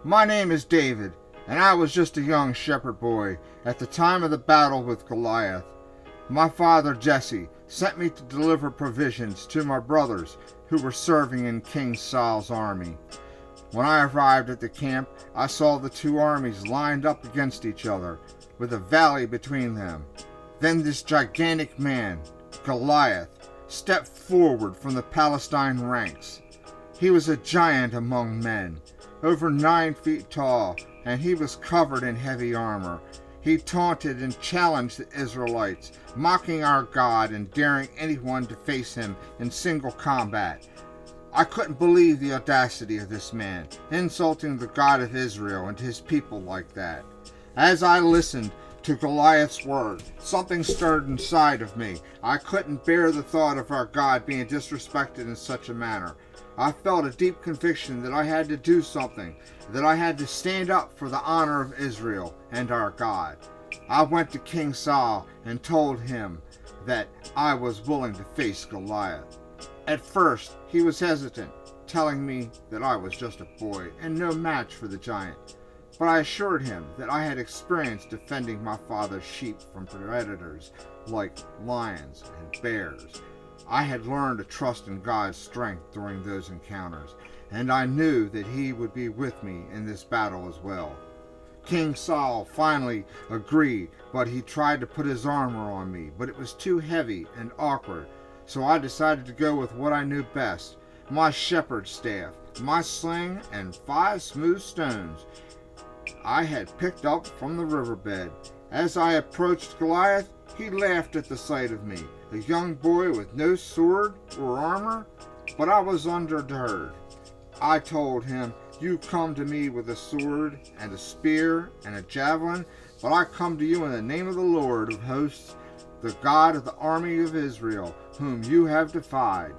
My name is David, and I was just a young shepherd boy at the time of the battle with Goliath. My father Jesse sent me to deliver provisions to my brothers who were serving in King Saul's army. When I arrived at the camp, I saw the two armies lined up against each other, with a valley between them. Then this gigantic man, Goliath, stepped forward from the Palestine ranks. He was a giant among men, over 9 feet tall, and he was covered in heavy armor. He taunted and challenged the Israelites, mocking our God and daring anyone to face him in single combat. I couldn't believe the audacity of this man, insulting the God of Israel and his people like that. As I listened to Goliath's word, something stirred inside of me. I couldn't bear the thought of our God being disrespected in such a manner. I felt a deep conviction that I had to do something, that I had to stand up for the honor of Israel and our God. I went to King Saul and told him that I was willing to face Goliath. At first, he was hesitant, telling me that I was just a boy and no match for the giant. But I assured him that I had experience defending my father's sheep from predators like lions and bears. I had learned to trust in God's strength during those encounters, and I knew that he would be with me in this battle as well. King Saul finally agreed, but he tried to put his armor on me, but it was too heavy and awkward, so I decided to go with what I knew best, my shepherd's staff, my sling, and 5 smooth stones I had picked up from the riverbed. As I approached Goliath, he laughed at the sight of me, a young boy with no sword or armor, but I was undeterred. I told him, "You come to me with a sword and a spear and a javelin, but I come to you in the name of the Lord of hosts, the God of the army of Israel, whom you have defied."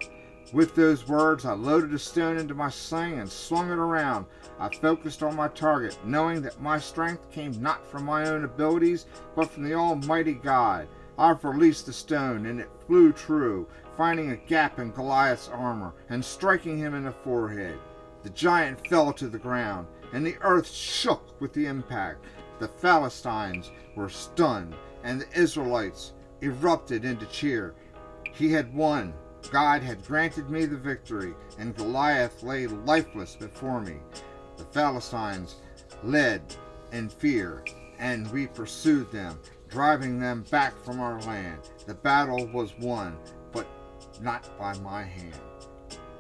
With those words, I loaded a stone into my sling and swung it around. I focused on my target, knowing that my strength came not from my own abilities, but from the Almighty God. I released the stone, and it flew true, finding a gap in Goliath's armor and striking him in the forehead. The giant fell to the ground, and the earth shook with the impact. The Philistines were stunned, and the Israelites erupted into cheer. He had won. God had granted me the victory, and Goliath lay lifeless before me. The Philistines led in fear, and we pursued them, driving them back from our land. The battle was won, but not by my hand,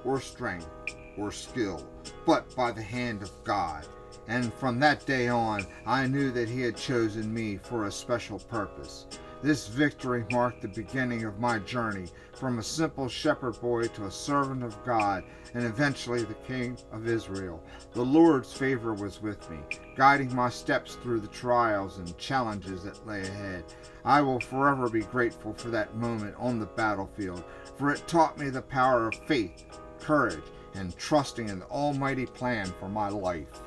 or strength, or skill, but by the hand of God. And from that day on, I knew that he had chosen me for a special purpose. This victory marked the beginning of my journey from a simple shepherd boy to a servant of God and eventually the King of Israel. The Lord's favor was with me, guiding my steps through the trials and challenges that lay ahead. I will forever be grateful for that moment on the battlefield, for it taught me the power of faith, courage, and trusting in the almighty plan for my life.